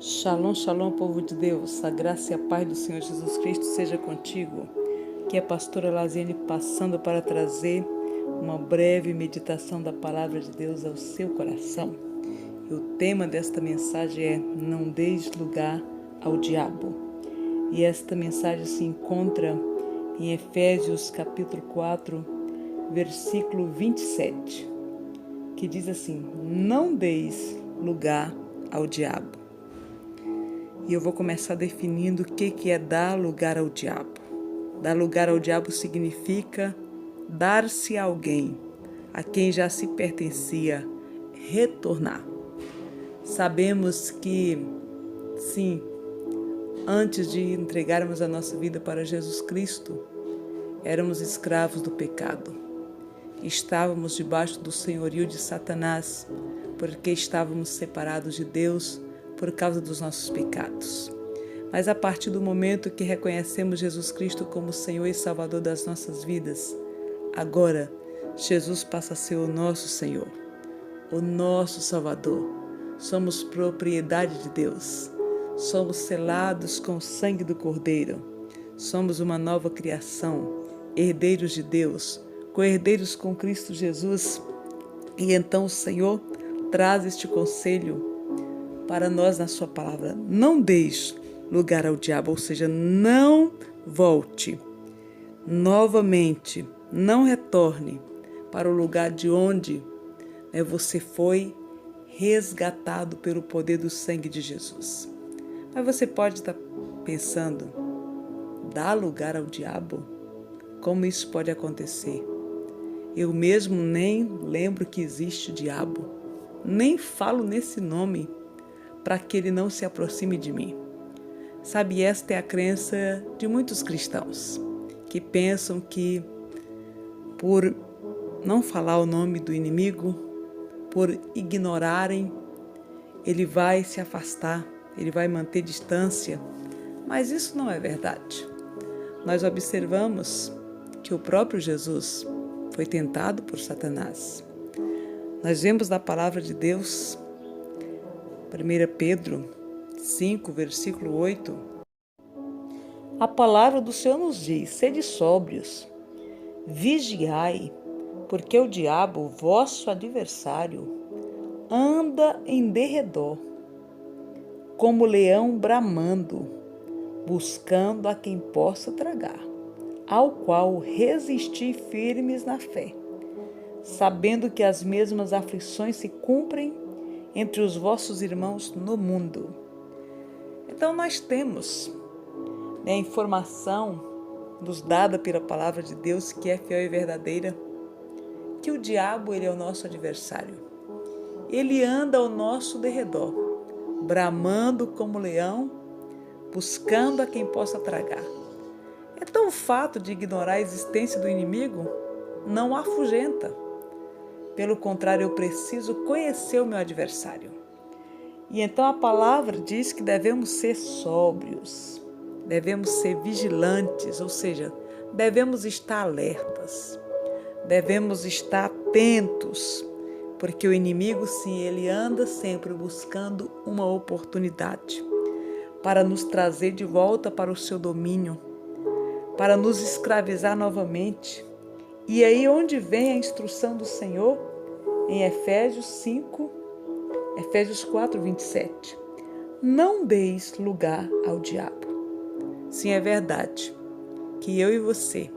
Shalom, shalom, povo de Deus. A graça e a paz do Senhor Jesus Cristo seja contigo. Que é a pastora Laziane passando para trazer uma breve meditação da palavra de Deus ao seu coração. E o tema desta mensagem é: não deis lugar ao diabo. E esta mensagem se encontra em Efésios capítulo 4, versículo 27, que diz assim: não deis lugar ao diabo. E eu vou começar definindo o que é dar lugar ao diabo. Dar lugar ao diabo significa dar-se a alguém a quem já se pertencia, retornar. Sabemos que, sim, antes de entregarmos a nossa vida para Jesus Cristo, éramos escravos do pecado. Estávamos debaixo do senhorio de Satanás, porque estávamos separados de Deus por causa dos nossos pecados. Mas a partir do momento que reconhecemos Jesus Cristo como Senhor e Salvador das nossas vidas, agora Jesus passa a ser o nosso Senhor, o nosso Salvador. Somos propriedade de Deus. Somos selados com o sangue do Cordeiro. Somos uma nova criação, herdeiros de Deus, co-herdeiros com Cristo Jesus. E então o Senhor traz este conselho para nós na sua palavra: não deixe lugar ao diabo, ou seja, não volte novamente, não retorne para o lugar de onde você foi resgatado pelo poder do sangue de Jesus. Mas você pode estar pensando: dar lugar ao diabo? Como isso pode acontecer? Eu mesmo nem lembro que existe o diabo, nem falo nesse nome para que ele não se aproxime de mim. Sabe, esta é a crença de muitos cristãos, que pensam que por não falar o nome do inimigo, por ignorarem, ele vai se afastar, ele vai manter distância. Mas isso não é verdade. Nós observamos que o próprio Jesus foi tentado por Satanás. Nós vemos na palavra de Deus, 1 Pedro 5, versículo 8, a palavra do Senhor nos diz: sede sóbrios, vigiai, porque o diabo, vosso adversário, anda em derredor, como leão bramando, buscando a quem possa tragar, ao qual resisti firmes na fé, sabendo que as mesmas aflições se cumprem entre os vossos irmãos no mundo. Então nós temos a informação nos dada pela palavra de Deus, que é fiel e verdadeira, que o diabo, ele é o nosso adversário. Ele anda ao nosso derredor, bramando como leão, buscando a quem possa tragar. Então o fato de ignorar a existência do inimigo não o afugenta. Pelo contrário, eu preciso conhecer o meu adversário. E então a palavra diz que devemos ser sóbrios, devemos ser vigilantes, ou seja, devemos estar alertas, devemos estar atentos, porque o inimigo, sim, ele anda sempre buscando uma oportunidade para nos trazer de volta para o seu domínio, para nos escravizar novamente. E aí onde vem a instrução do Senhor? Em Efésios 4, 27. Não deis lugar ao diabo. Sim, é verdade que eu e você,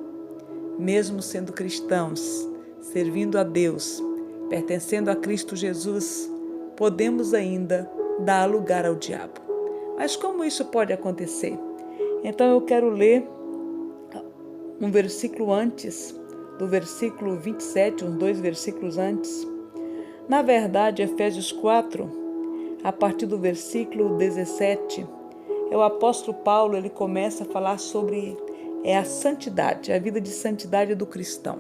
mesmo sendo cristãos, servindo a Deus, pertencendo a Cristo Jesus, podemos ainda dar lugar ao diabo. Mas como isso pode acontecer? Então eu quero ler um versículo antes do versículo 27, uns 2 versículos antes. Na verdade, Efésios 4, a partir do versículo 17, o apóstolo Paulo, ele começa a falar sobre a santidade, a vida de santidade do cristão.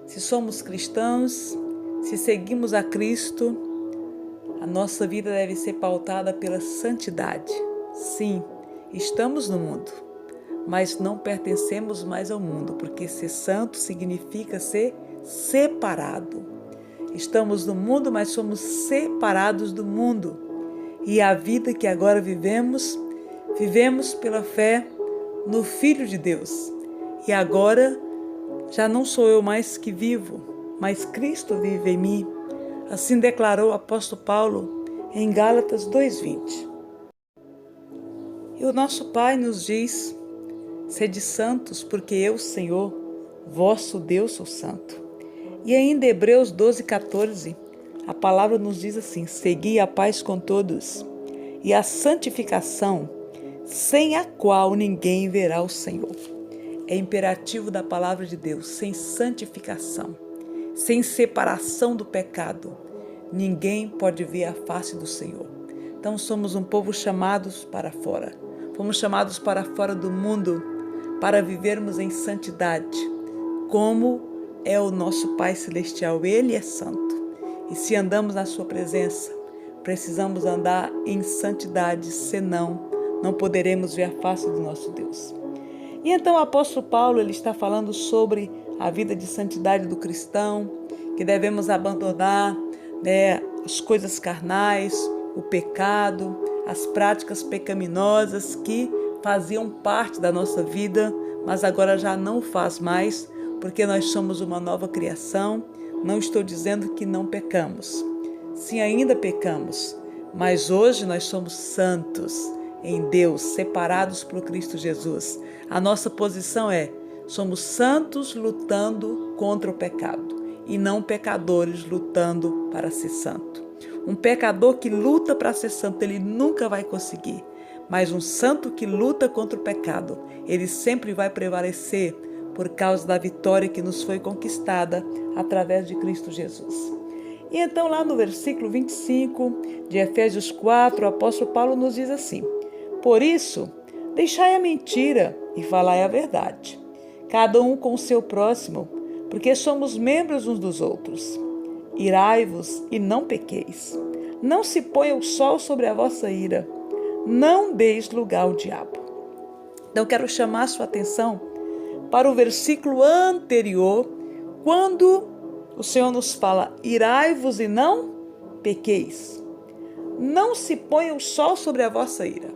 Se somos cristãos, se seguimos a Cristo, a nossa vida deve ser pautada pela santidade. Sim, estamos no mundo, mas não pertencemos mais ao mundo, porque ser santo significa ser separado. Estamos no mundo, mas somos separados do mundo. E a vida que agora vivemos, vivemos pela fé no Filho de Deus. E agora já não sou eu mais que vivo, mas Cristo vive em mim. Assim declarou o apóstolo Paulo em Gálatas 2:20. E o nosso Pai nos diz: sede santos, porque eu, Senhor, vosso Deus, sou santo. E ainda Hebreus 12:14, a palavra nos diz assim: segui a paz com todos e a santificação, sem a qual ninguém verá o Senhor. É imperativo da palavra de Deus: sem santificação, sem separação do pecado, ninguém pode ver a face do Senhor. Então somos um povo chamados para fora. Fomos chamados para fora do mundo para vivermos em santidade, como é o nosso Pai Celestial. Ele é santo. E se andamos na sua presença, precisamos andar em santidade, senão não poderemos ver a face do nosso Deus. E então o apóstolo Paulo ele está falando sobre a vida de santidade do cristão, que devemos abandonar as coisas carnais, o pecado, as práticas pecaminosas que faziam parte da nossa vida, mas agora já não faz mais, porque nós somos uma nova criação. Não estou dizendo que não pecamos. Sim, ainda pecamos, mas hoje nós somos santos em Deus, separados por Cristo Jesus. A nossa posição somos santos lutando contra o pecado e não pecadores lutando para ser santo. Um pecador que luta para ser santo, ele nunca vai conseguir. Mas um santo que luta contra o pecado, ele sempre vai prevalecer por causa da vitória que nos foi conquistada através de Cristo Jesus. E então lá no versículo 25 de Efésios 4, o apóstolo Paulo nos diz assim: por isso, deixai a mentira e falai a verdade, cada um com o seu próximo, porque somos membros uns dos outros. Irai-vos e não pequeis. Não se ponha o sol sobre a vossa ira. Não deis lugar ao diabo. Então, quero chamar a sua atenção para o versículo anterior, quando o Senhor nos fala: irai-vos e não pequeis. Não se ponha o sol sobre a vossa ira.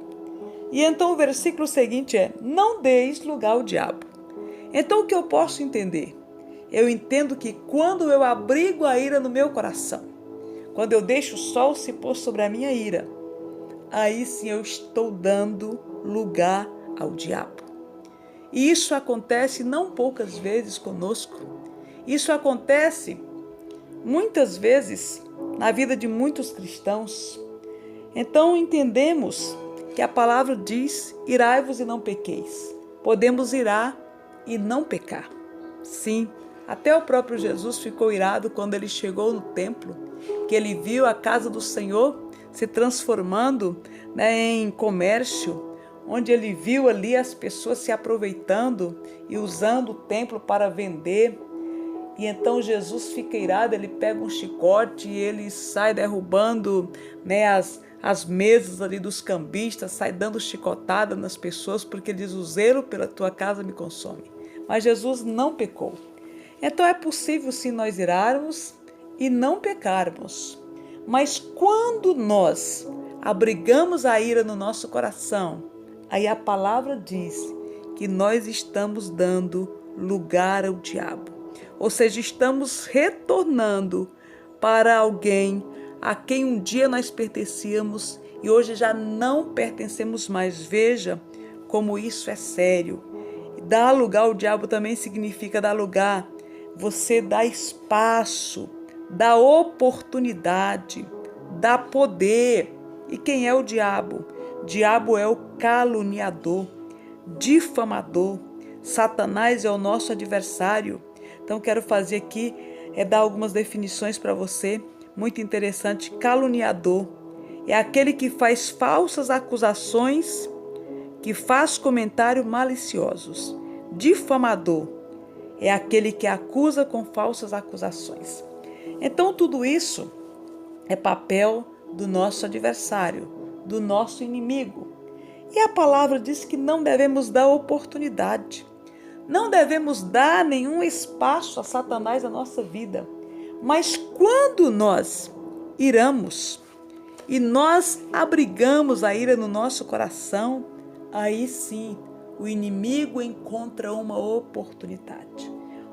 E então o versículo seguinte não deis lugar ao diabo. Então, o que eu posso entender? Eu entendo que quando eu abrigo a ira no meu coração, quando eu deixo o sol se pôr sobre a minha ira, aí sim eu estou dando lugar ao diabo. E isso acontece não poucas vezes conosco. Isso acontece muitas vezes na vida de muitos cristãos. Então entendemos que a palavra diz: irai-vos e não pequeis. Podemos irar e não pecar. Sim, até o próprio Jesus ficou irado quando ele chegou no templo, que ele viu a casa do Senhor se transformando em comércio, onde ele viu ali as pessoas se aproveitando e usando o templo para vender. E então Jesus fica irado, ele pega um chicote e ele sai derrubando as mesas ali dos cambistas, sai dando chicotada nas pessoas, porque ele diz: o zelo pela tua casa me consome. Mas Jesus não pecou. Então é possível sim nós irarmos e não pecarmos. Mas quando nós abrigamos a ira no nosso coração, aí a palavra diz que nós estamos dando lugar ao diabo. Ou seja, estamos retornando para alguém a quem um dia nós pertencíamos e hoje já não pertencemos mais. Veja como isso é sério. Dar lugar ao diabo também significa dar lugar. Você dá espaço, dá oportunidade, dá poder. E quem é o diabo? O diabo é o caluniador, difamador. Satanás é o nosso adversário. Então quero fazer aqui, dar algumas definições para você, muito interessante. Caluniador é aquele que faz falsas acusações, que faz comentários maliciosos. Difamador é aquele que acusa com falsas acusações. Então tudo isso é papel do nosso adversário, do nosso inimigo. E a palavra diz que não devemos dar oportunidade. Não devemos dar nenhum espaço a Satanás na nossa vida. Mas quando nós iramos e nós abrigamos a ira no nosso coração, aí sim o inimigo encontra uma oportunidade.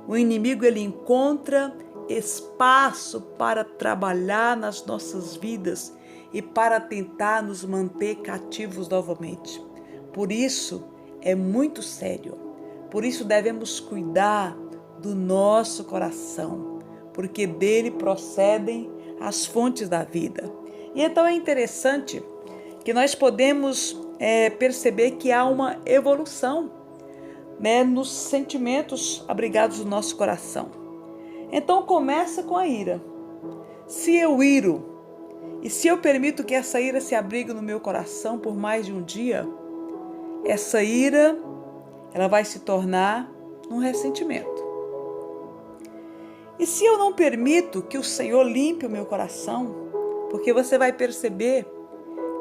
O inimigo ele encontra espaço para trabalhar nas nossas vidas e para tentar nos manter cativos novamente. Por isso é muito sério. Por isso devemos cuidar do nosso coração, porque dele procedem as fontes da vida. E então é interessante que nós podemos perceber que há uma evolução, nos sentimentos abrigados no nosso coração. Então começa com a ira. Se eu iro e se eu permito que essa ira se abrigue no meu coração por mais de um dia, essa ira ela vai se tornar um ressentimento. E se eu não permito que o Senhor limpe o meu coração, porque você vai perceber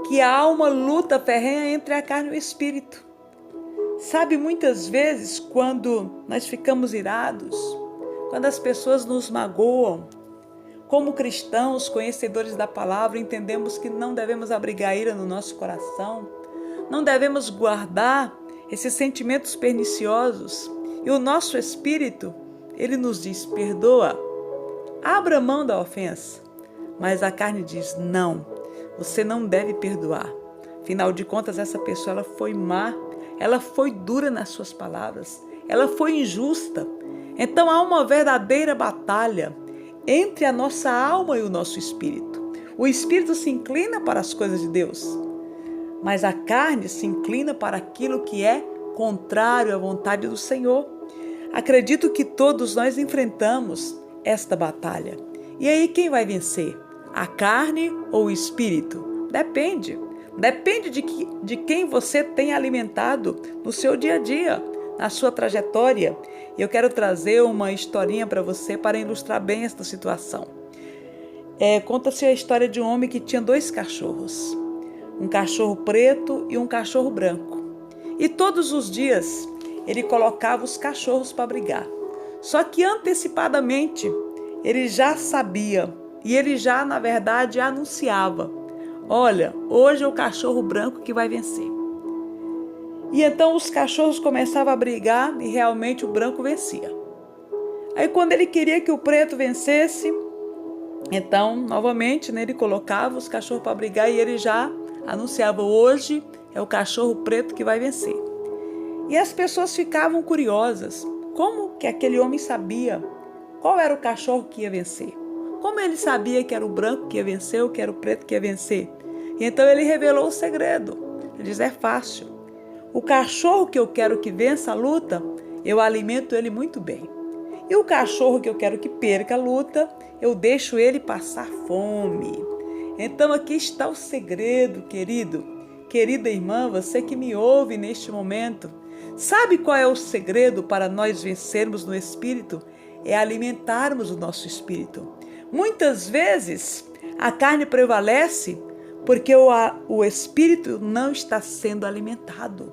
que há uma luta ferrenha entre a carne e o espírito. Sabe, muitas vezes quando nós ficamos irados, quando as pessoas nos magoam, como cristãos, conhecedores da palavra, entendemos que não devemos abrigar ira no nosso coração, não devemos guardar esses sentimentos perniciosos. E o nosso espírito, ele nos diz, perdoa, abra mão da ofensa. Mas a carne diz, não, você não deve perdoar. Afinal de contas, essa pessoa ela foi má, ela foi dura nas suas palavras, ela foi injusta. Então há uma verdadeira batalha entre a nossa alma e o nosso espírito. O espírito se inclina para as coisas de Deus, mas a carne se inclina para aquilo que é contrário à vontade do Senhor. Acredito que todos nós enfrentamos esta batalha. E aí quem vai vencer? A carne ou o espírito? Depende. Depende de quem você tem alimentado no seu dia a dia, na sua trajetória. E eu quero trazer uma historinha para você para ilustrar bem esta situação. Conta-se a história de um homem que tinha 2 cachorros. Um cachorro preto e um cachorro branco. E todos os dias ele colocava os cachorros para brigar. Só que antecipadamente ele já sabia e ele já, na verdade, anunciava: olha, hoje é o cachorro branco que vai vencer. E então os cachorros começavam a brigar e realmente o branco vencia. Aí quando ele queria que o preto vencesse, então novamente ele colocava os cachorros para brigar e ele já anunciava: hoje é o cachorro preto que vai vencer. E as pessoas ficavam curiosas. Como que aquele homem sabia qual era o cachorro que ia vencer? Como ele sabia que era o branco que ia vencer ou que era o preto que ia vencer? E então ele revelou o segredo. Ele diz: é fácil. O cachorro que eu quero que vença a luta, eu alimento ele muito bem. E o cachorro que eu quero que perca a luta, eu deixo ele passar fome. Então aqui está o segredo, querido. Querida irmã, você que me ouve neste momento, sabe qual é o segredo para nós vencermos no espírito? É alimentarmos o nosso espírito. Muitas vezes a carne prevalece porque o espírito não está sendo alimentado.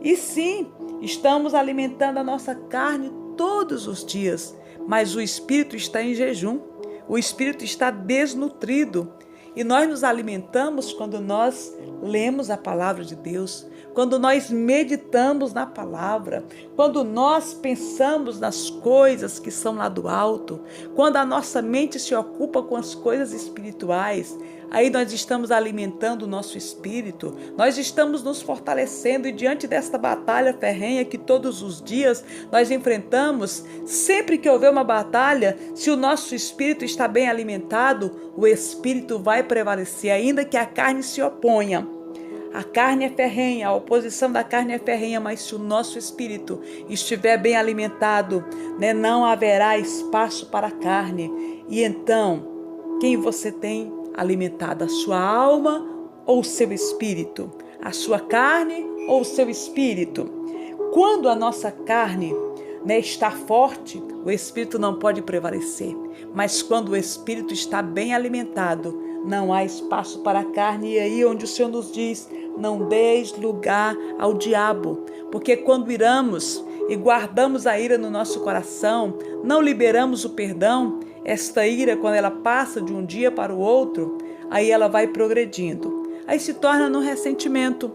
E sim, estamos alimentando a nossa carne todos os dias, mas o espírito está em jejum, o espírito está desnutrido. E nós nos alimentamos quando nós lemos a palavra de Deus, quando nós meditamos na palavra, quando nós pensamos nas coisas que são lá do alto, quando a nossa mente se ocupa com as coisas espirituais, aí nós estamos alimentando o nosso espírito, nós estamos nos fortalecendo. E diante desta batalha ferrenha que todos os dias nós enfrentamos, sempre que houver uma batalha, se o nosso espírito está bem alimentado, o espírito vai prevalecer, ainda que a carne se oponha. A carne é ferrenha, a oposição da carne é ferrenha, mas se o nosso espírito estiver bem alimentado, não haverá espaço para a carne. E então, quem você tem alimentado? A sua alma ou o seu espírito? A sua carne ou o seu espírito? Quando a nossa carne está forte, o espírito não pode prevalecer. Mas quando o espírito está bem alimentado, não há espaço para a carne. E aí onde o Senhor nos diz: não deis lugar ao diabo, porque quando iramos e guardamos a ira no nosso coração, não liberamos o perdão, esta ira, quando ela passa de um dia para o outro, aí ela vai progredindo. Aí se torna no ressentimento,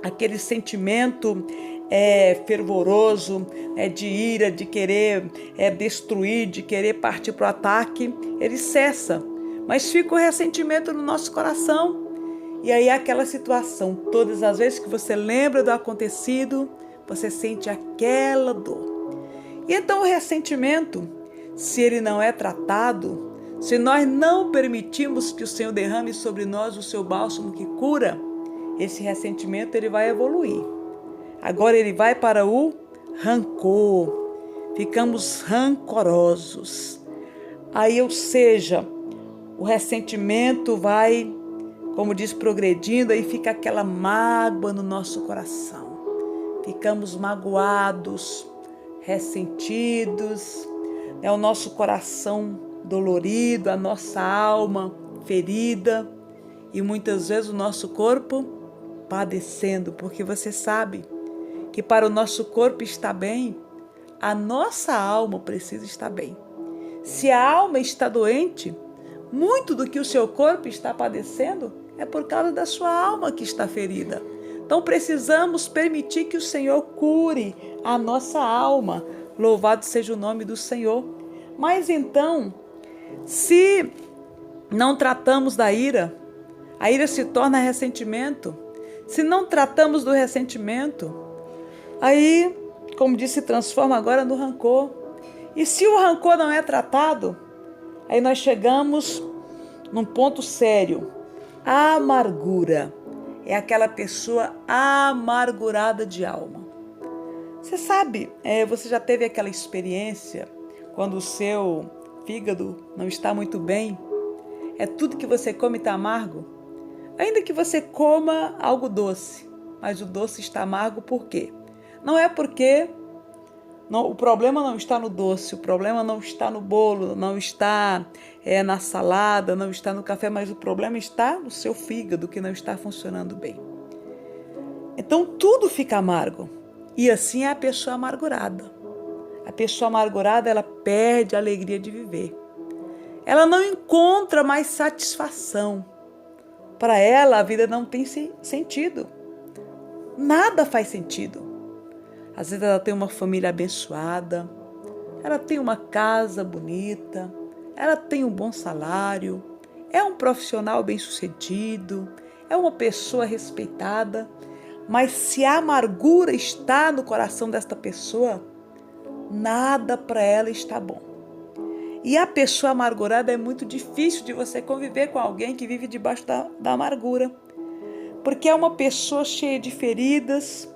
aquele sentimento fervoroso, de ira, de querer destruir, de querer partir para o ataque, ele cessa. Mas fica o ressentimento no nosso coração. E aí aquela situação, todas as vezes que você lembra do acontecido, você sente aquela dor. E então o ressentimento, se ele não é tratado, se nós não permitimos que o Senhor derrame sobre nós o seu bálsamo que cura, esse ressentimento ele vai evoluir. Agora ele vai para o rancor. Ficamos rancorosos. Aí, ou seja, o ressentimento vai, como diz, progredindo, aí fica aquela mágoa no nosso coração. Ficamos magoados, ressentidos, o nosso coração dolorido, a nossa alma ferida e muitas vezes o nosso corpo padecendo, porque você sabe que para o nosso corpo estar bem, a nossa alma precisa estar bem. Se a alma está doente, muito do que o seu corpo está padecendo é por causa da sua alma que está ferida. Então precisamos permitir que o Senhor cure a nossa alma. Louvado seja o nome do Senhor. Mas então, se não tratamos da ira, a ira se torna ressentimento. Se não tratamos do ressentimento, aí, como disse, se transforma agora no rancor. E se o rancor não é tratado, aí nós chegamos num ponto sério. A amargura é aquela pessoa amargurada de alma. Você sabe, você já teve aquela experiência quando o seu fígado não está muito bem? É tudo que você come está amargo? Ainda que você coma algo doce, mas o doce está amargo por quê? Não é porque o problema não está no doce, o problema não está no bolo, não está na salada, não está no café, mas o problema está no seu fígado que não está funcionando bem. Então tudo fica amargo. E assim é a pessoa amargurada. A pessoa amargurada, ela perde a alegria de viver. Ela não encontra mais satisfação. Para ela, a vida não tem sentido. Nada faz sentido. Às vezes ela tem uma família abençoada, ela tem uma casa bonita, ela tem um bom salário, é um profissional bem-sucedido, é uma pessoa respeitada, mas se a amargura está no coração desta pessoa, nada para ela está bom. E a pessoa amargurada é muito difícil de você conviver com alguém que vive debaixo da amargura, porque é uma pessoa cheia de feridas.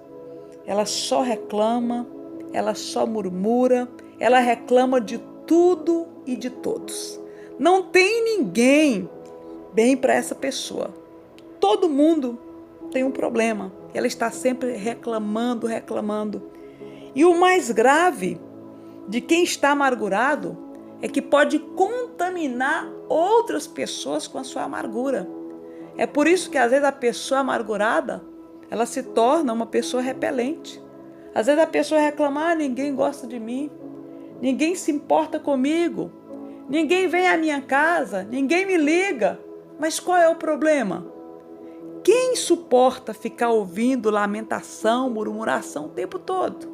Ela só reclama, ela só murmura, ela reclama de tudo e de todos. Não tem ninguém bem para essa pessoa. Todo mundo tem um problema. Ela está sempre reclamando. E o mais grave de quem está amargurado é que pode contaminar outras pessoas com a sua amargura. É por isso que às vezes a pessoa amargurada, ela se torna uma pessoa repelente. Às vezes a pessoa reclama, ninguém gosta de mim, ninguém se importa comigo, ninguém vem à minha casa, ninguém me liga. Mas qual é o problema? Quem suporta ficar ouvindo lamentação, murmuração o tempo todo?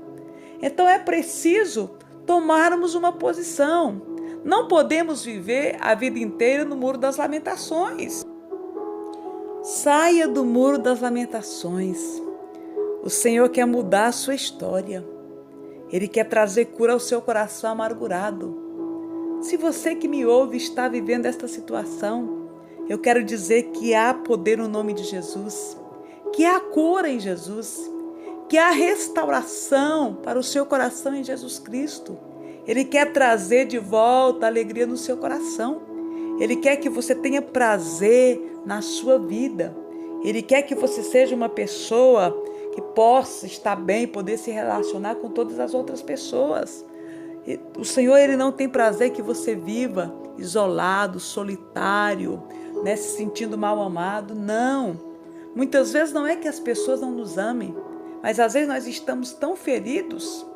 Então é preciso tomarmos uma posição. Não podemos viver a vida inteira no muro das lamentações. Saia do muro das lamentações. O Senhor quer mudar a sua história. Ele quer trazer cura ao seu coração amargurado. Se você que me ouve está vivendo esta situação, eu quero dizer que há poder no nome de Jesus, que há cura em Jesus, que há restauração para o seu coração em Jesus Cristo. Ele quer trazer de volta a alegria no seu coração. Ele quer que você tenha prazer na sua vida. Ele quer que você seja uma pessoa que possa estar bem, poder se relacionar com todas as outras pessoas. O Senhor, Ele não tem prazer que você viva isolado, solitário, se sentindo mal amado. Não. Muitas vezes não é que as pessoas não nos amem, mas às vezes nós estamos tão feridos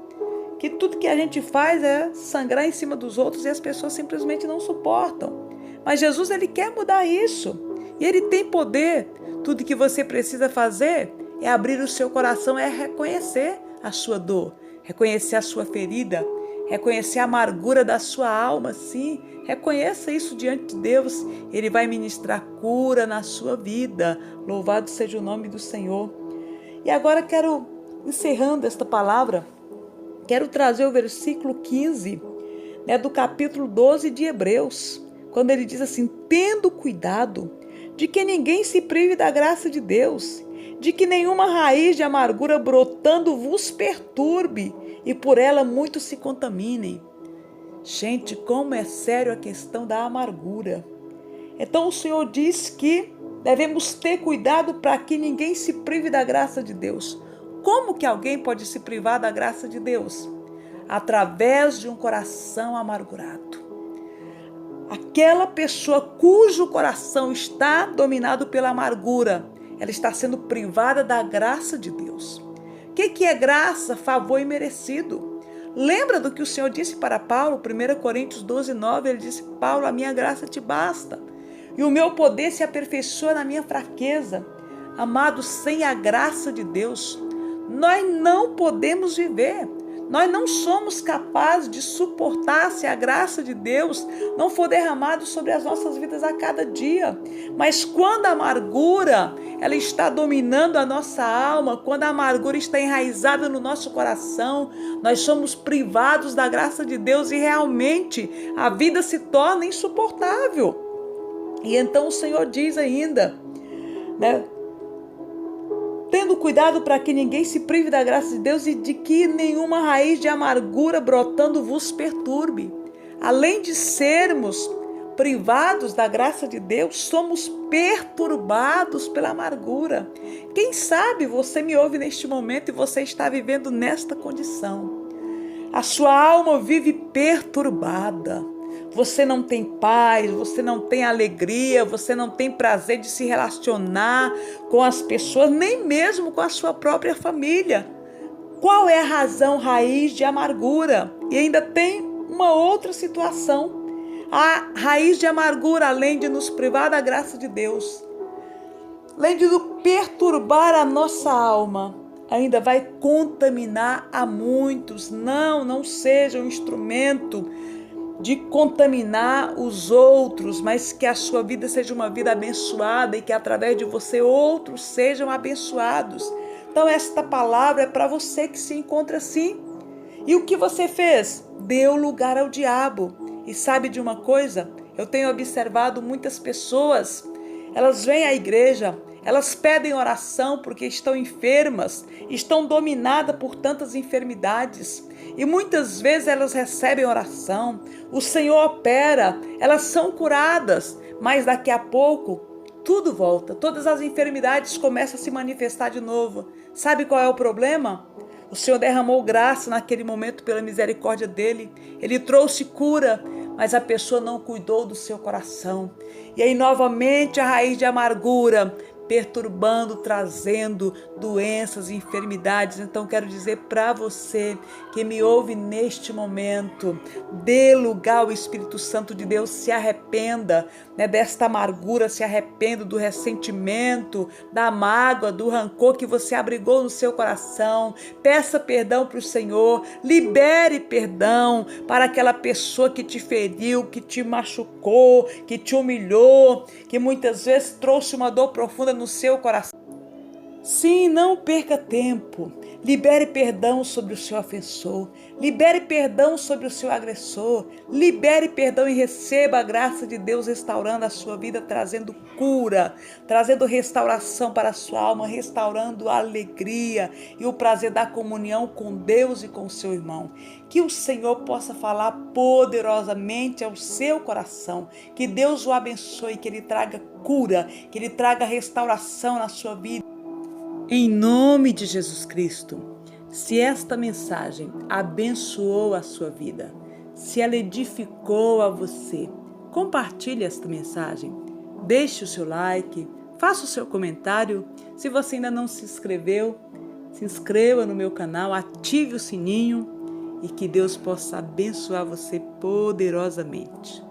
que tudo que a gente faz é sangrar em cima dos outros e as pessoas simplesmente não suportam. Mas Jesus, ele quer mudar isso. E ele tem poder. Tudo que você precisa fazer é abrir o seu coração, é reconhecer a sua dor, reconhecer a sua ferida, reconhecer a amargura da sua alma, sim. Reconheça isso diante de Deus. Ele vai ministrar cura na sua vida. Louvado seja o nome do Senhor. E agora quero, encerrando esta palavra, quero trazer o versículo 15, do capítulo 12 de Hebreus, quando ele diz assim: tendo cuidado de que ninguém se prive da graça de Deus, de que nenhuma raiz de amargura brotando vos perturbe e por ela muitos se contaminem. Gente, como é sério a questão da amargura. Então o Senhor diz que devemos ter cuidado para que ninguém se prive da graça de Deus. Como que alguém pode se privar da graça de Deus? Através de um coração amargurado. Aquela pessoa cujo coração está dominado pela amargura, ela está sendo privada da graça de Deus. O que é graça? Favor imerecido. Lembra do que o Senhor disse para Paulo, 1 Coríntios 12:9, ele disse: Paulo, a minha graça te basta, e o meu poder se aperfeiçoa na minha fraqueza. Amados, sem a graça de Deus, nós não podemos viver. Nós não somos capazes de suportar se a graça de Deus não for derramada sobre as nossas vidas a cada dia. Mas quando a amargura ela está dominando a nossa alma, quando a amargura está enraizada no nosso coração, nós somos privados da graça de Deus e realmente a vida se torna insuportável. E então o Senhor diz ainda, tendo cuidado para que ninguém se prive da graça de Deus e de que nenhuma raiz de amargura brotando vos perturbe. Além de sermos privados da graça de Deus, somos perturbados pela amargura. Quem sabe você me ouve neste momento e você está vivendo nesta condição. A sua alma vive perturbada. Você não tem paz, você não tem alegria, você não tem prazer de se relacionar com as pessoas, nem mesmo com a sua própria família. Qual é a razão raiz de amargura? E ainda tem uma outra situação. A raiz de amargura, além de nos privar da graça de Deus, além de perturbar a nossa alma, ainda vai contaminar a muitos. Não seja um instrumento de contaminar os outros, mas que a sua vida seja uma vida abençoada e que através de você outros sejam abençoados. Então esta palavra é para você que se encontra assim. E o que você fez? Deu lugar ao diabo. E sabe de uma coisa? Eu tenho observado muitas pessoas, elas vêm à igreja, elas pedem oração porque estão enfermas, estão dominadas por tantas enfermidades. E muitas vezes elas recebem oração, o Senhor opera, elas são curadas, mas daqui a pouco tudo volta, todas as enfermidades começam a se manifestar de novo. Sabe qual é o problema? O Senhor derramou graça naquele momento pela misericórdia dele, ele trouxe cura, mas a pessoa não cuidou do seu coração. E aí novamente a raiz de amargura, perturbando, trazendo doenças e enfermidades. Então quero dizer para você que me ouve neste momento, dê lugar ao Espírito Santo de Deus, se arrependa desta amargura, se arrependa do ressentimento, da mágoa, do rancor que você abrigou no seu coração. Peça perdão para o Senhor, libere perdão para aquela pessoa que te feriu, que te machucou, que te humilhou, que muitas vezes trouxe uma dor profunda no seu coração. Sim, não perca tempo. Libere perdão sobre o seu ofensor. Libere perdão sobre o seu agressor. Libere perdão e receba a graça de Deus restaurando a sua vida, trazendo cura, trazendo restauração para a sua alma, restaurando a alegria e o prazer da comunhão com Deus e com o seu irmão. Que o Senhor possa falar poderosamente ao seu coração. Que Deus o abençoe, que Ele traga cura, que Ele traga restauração na sua vida. Em nome de Jesus Cristo, se esta mensagem abençoou a sua vida, se ela edificou a você, compartilhe esta mensagem, deixe o seu like, faça o seu comentário. Se você ainda não se inscreveu, se inscreva no meu canal, ative o sininho e que Deus possa abençoar você poderosamente.